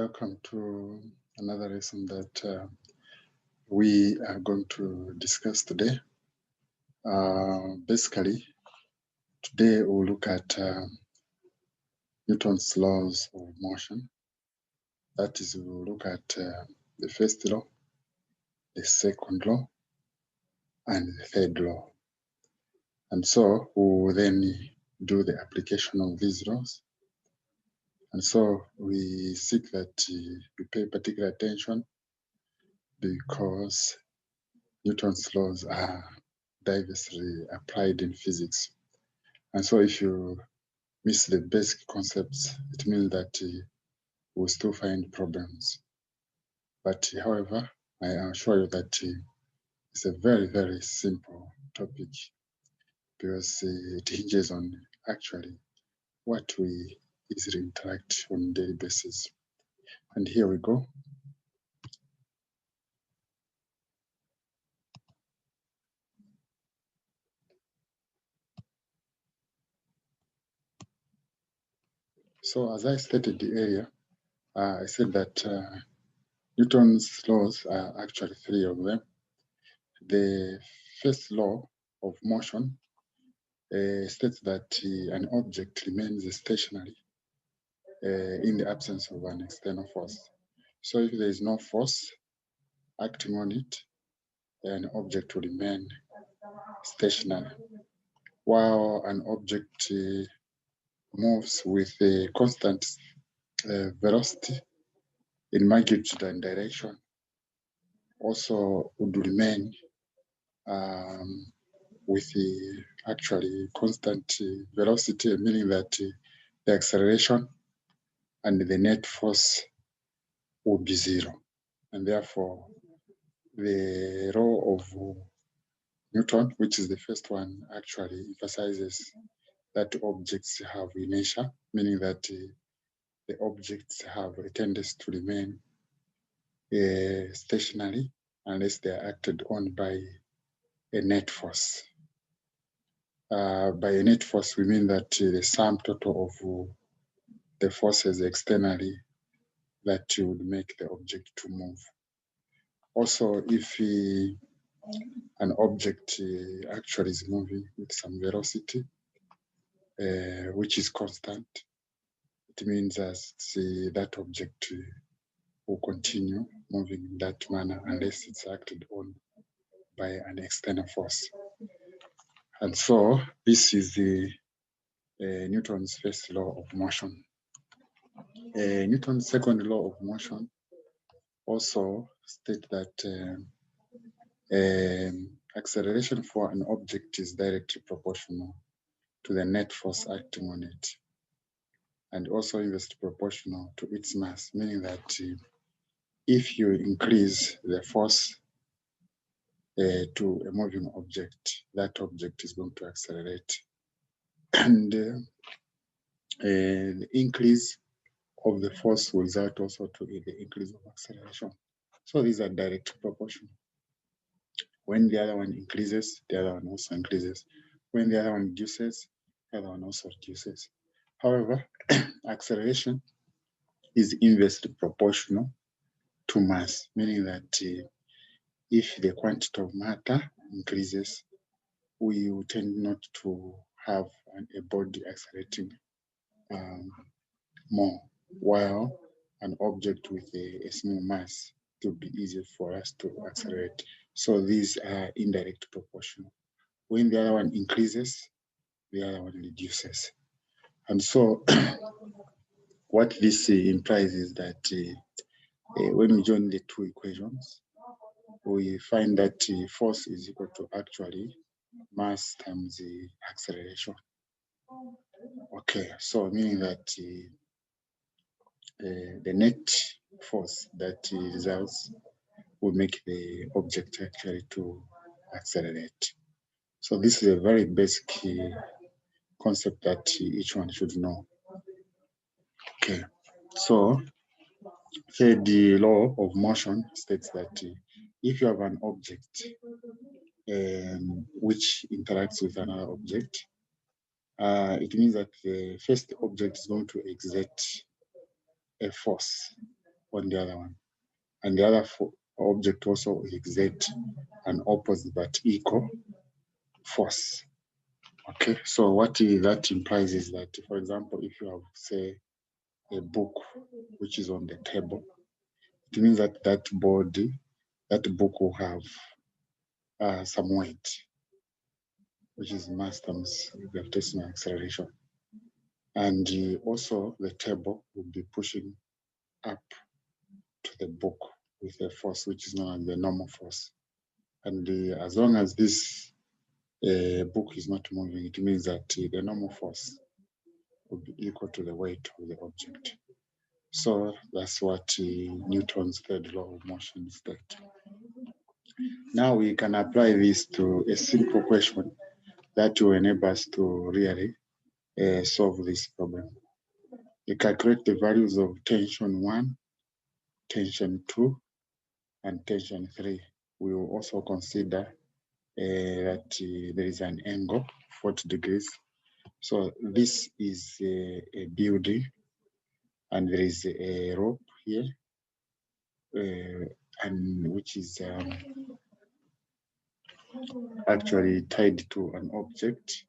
Welcome to another lesson that we are going to discuss today. Basically, today we'll look at Newton's laws of motion. That is, we'll look at the first law, the second law, and the third law. And so we'll then do the application of these laws. And so we seek that you pay particular attention because Newton's laws are diversely applied in physics. And so if you miss the basic concepts, it means that we'll still find problems. But however, I assure you that it's a very, very simple topic because it hinges on actually what we easily interact on a daily basis. And here we go. So as I stated earlier, I said that Newton's laws are actually three of them. The first law of motion states that an object remains stationary in the absence of an external force. So if there is no force acting on it, an object will remain stationary. While an object moves with a constant velocity in magnitude and direction, also would remain with the actually constant velocity, meaning that the acceleration and the net force will be zero. And therefore, the law of Newton, which is the first one, actually emphasizes that objects have inertia, meaning that the objects have a tendency to remain stationary unless they are acted on by a net force. By a net force, we mean that the sum total of the forces externally that would make the object to move. Also, if an object actually is moving with some velocity, which is constant, it means that object will continue moving in that manner unless it's acted on by an external force. And so this is the Newton's first law of motion. Newton's second law of motion also states that acceleration for an object is directly proportional to the net force acting on it, and also inversely proportional to its mass, meaning that if you increase the force to a moving object, that object is going to accelerate. And the increase of the force will result also to the increase of acceleration. So these are direct proportional. When the other one increases, the other one also increases. When the other one reduces, the other one also reduces. However, acceleration is inversely proportional to mass, meaning that if the quantity of matter increases, we will tend not to have a body accelerating more, while an object with a small mass, it will be easier for us to accelerate. So these are indirect proportional. When the other one increases, the other one reduces. And so what this implies is that when we join the two equations, we find that force is equal to actually mass times the acceleration. Okay, so meaning that the net force that results will make the object actually to accelerate. So this is a very basic concept that each one should know. Okay, so the law of motion states that if you have an object which interacts with another object, it means that the first object is going to exert a force on the other one. And the other object also exert an opposite but equal force. Okay, so what that implies is that, for example, if you have, say, a book which is on the table, it means that that book will have some weight, which is mass times gravitational acceleration. And also the table will be pushing up to the book with a force which is known as the normal force. And as long as this book is not moving, it means that the normal force will be equal to the weight of the object. So that's what Newton's third law of motion states. Now we can apply this to a simple question that will enable us to really solve this problem. We calculate the values of tension 1, tension 2, and tension 3. We will also consider that there is an angle, 40 degrees. So this is a building, and there is a rope here, and which is actually tied to an object.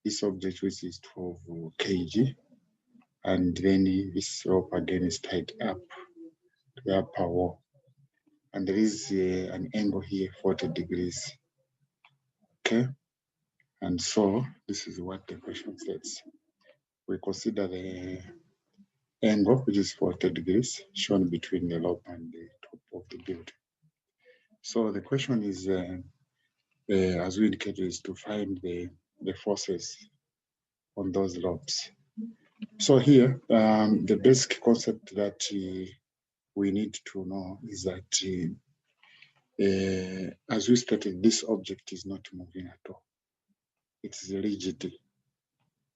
This object, which is 12 kg, and then this rope again is tied up to the upper wall. And there is an angle here, 40 degrees. Okay, and so this is what the question says. We consider the angle, which is 40 degrees, shown between the rope and the top of the building. So the question is, as we indicated, is to find the forces on those ropes. So here, the basic concept that we need to know is that, as we stated, this object is not moving at all. It's rigid,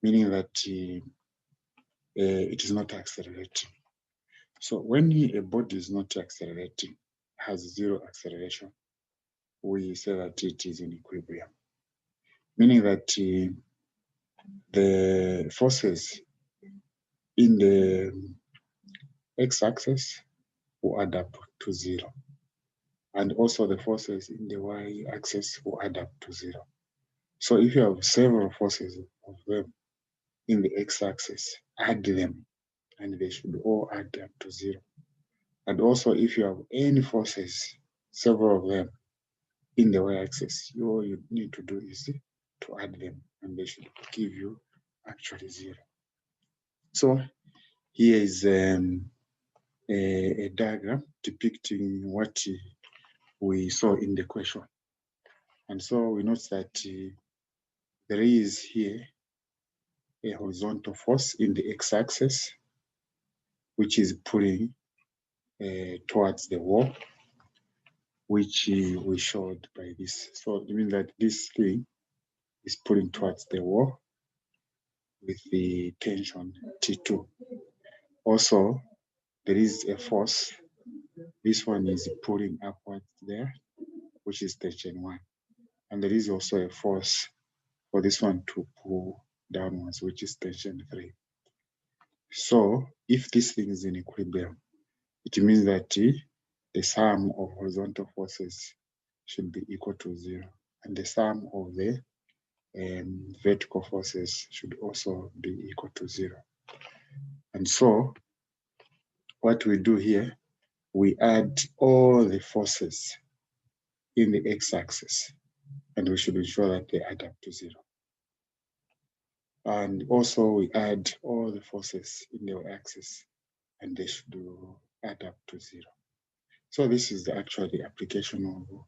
meaning that it is not accelerating. So when a body is not accelerating, has zero acceleration, we say that it is in equilibrium, meaning that the forces in the x-axis will add up to 0. And also the forces in the y-axis will add up to 0. So if you have several forces of them in the x-axis, add them, and they should all add up to 0. And also if you have any forces, several of them, in the y-axis, all you need to do is to add them, and they should give you actually 0. So here is a diagram depicting what we saw in the question. And so we note that there is here a horizontal force in the x-axis, which is pulling towards the wall, which we showed by this. So it means that this thing is pulling towards the wall with the tension T2. Also, there is a force. This one is pulling upwards there, which is tension 1. And there is also a force for this one to pull downwards, which is tension 3. So if this thing is in equilibrium, it means that the sum of horizontal forces should be equal to 0. And the sum of the vertical forces should also be equal to 0. And so what we do here, we add all the forces in the x-axis, and we should ensure that they add up to 0. And also we add all the forces in the y-axis, and they should add up to 0. So this is actually the application of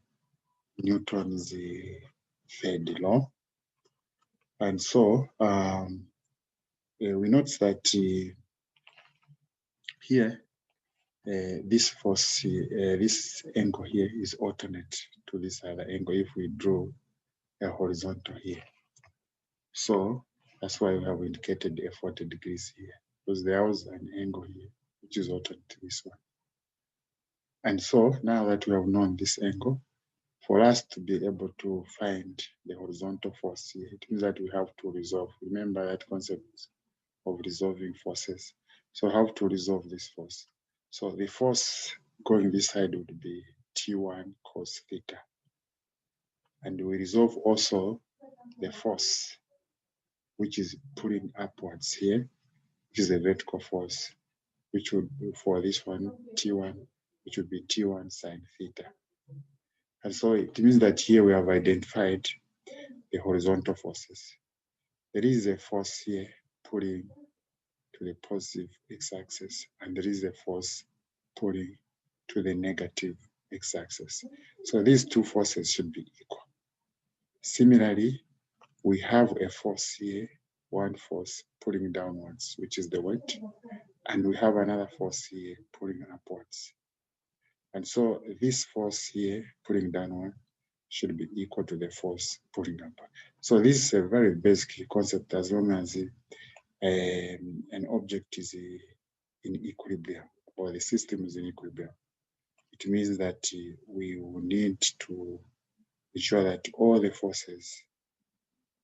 Newton's third law. And so we note that here, this force, this angle here is alternate to this other angle if we draw a horizontal here. So that's why we have indicated a 40 degrees here, because there was an angle here which is alternate to this one. And so now that we have known this angle, for us to be able to find the horizontal force here, it means that we have to resolve. Remember that concept of resolving forces. So how to resolve this force? So the force going this side would be T1 cos theta. And we resolve also the force which is pulling upwards here, which is a vertical force, which would be for this one, T1, which would be T1 sine theta. And so it means that here we have identified the horizontal forces. There is a force here pulling to the positive x-axis, and there is a force pulling to the negative x-axis. So these two forces should be equal. Similarly, we have a force here, one force pulling downwards, which is the weight, and we have another force here pulling upwards. And so this force here pulling downward should be equal to the force pulling upward. So this is a very basic concept. As long as an object is in equilibrium, or the system is in equilibrium, it means that we will need to ensure that all the forces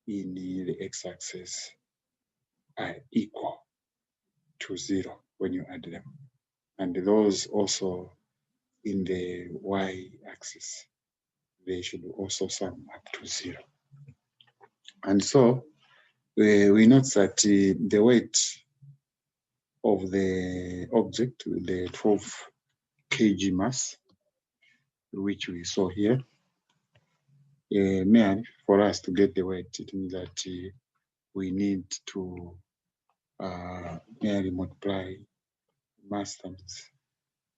in the x-axis are equal to 0 when you add them. And those also in the y-axis, they should also sum up to 0. And so we note that the weight of the object, the 12 kg mass, which we saw here, merely for us to get the weight, it means that we need to merely multiply mass times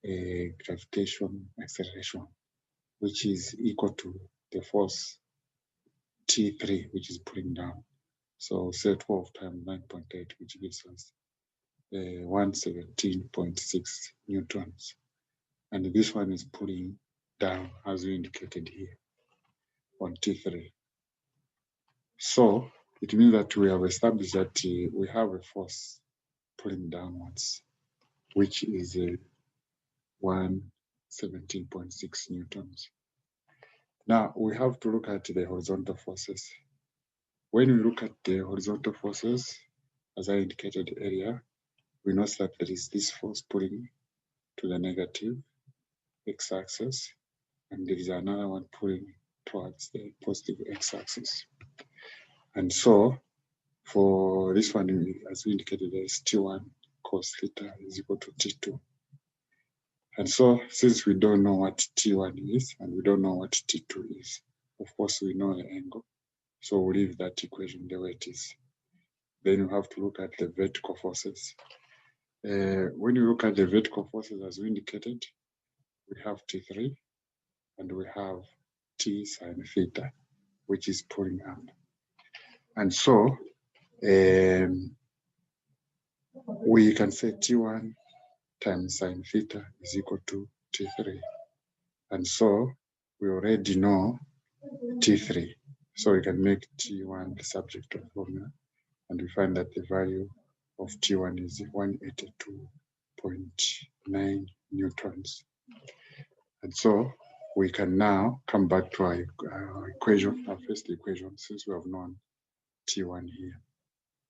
gravitation acceleration, which is equal to the force T3, which is pulling down. So say 12 times 9.8, which gives us 117.6 newtons. And this one is pulling down, as we indicated here, on T3. So it means that we have established that we have a force pulling downwards, which is 117.6 newtons. Now we have to look at the horizontal forces. When we look at the horizontal forces, as I indicated earlier, we know that there is this force pulling to the negative x-axis, and there is another one pulling towards the positive x-axis. And so for this one, as we indicated, there is T1 cos theta is equal to T2. And so since we don't know what T1 is and we don't know what T2 is, of course we know the angle. So we'll leave that equation the way it is. Then you have to look at the vertical forces. When you look at the vertical forces, as we indicated, we have T3 and we have T sine theta, which is pulling up. And so we can say T1 times sine theta is equal to T3. And so we already know T3. So we can make T1 the subject of formula, and we find that the value of T1 is 182.9 newtons. And so we can now come back to our equation, our first equation, since we have known T1 here.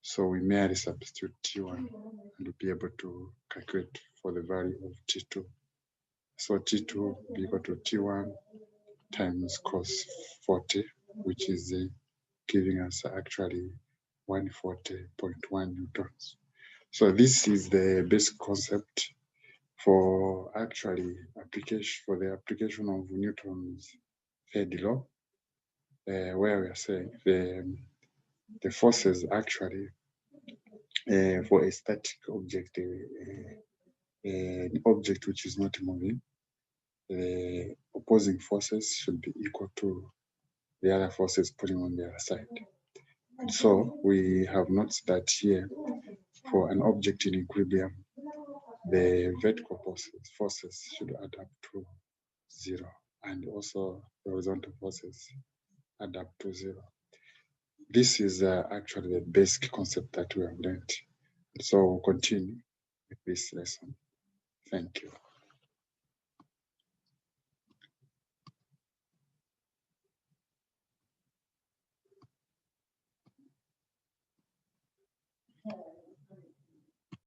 So we merely substitute T1 and we'll be able to calculate for the value of T2. So T2 will be equal to T1 times cos 40, which is giving us actually 140.1 newtons. So this is the basic concept for actually the application of Newton's third law, where we are saying the forces actually for a static object, an object which is not moving, the opposing forces should be equal to the other forces pulling on the other side. And so we have noted that here, for an object in equilibrium, the vertical forces should add up to 0, and also the horizontal forces add up to 0. This is actually the basic concept that we have learned. So we'll continue with this lesson. Thank you.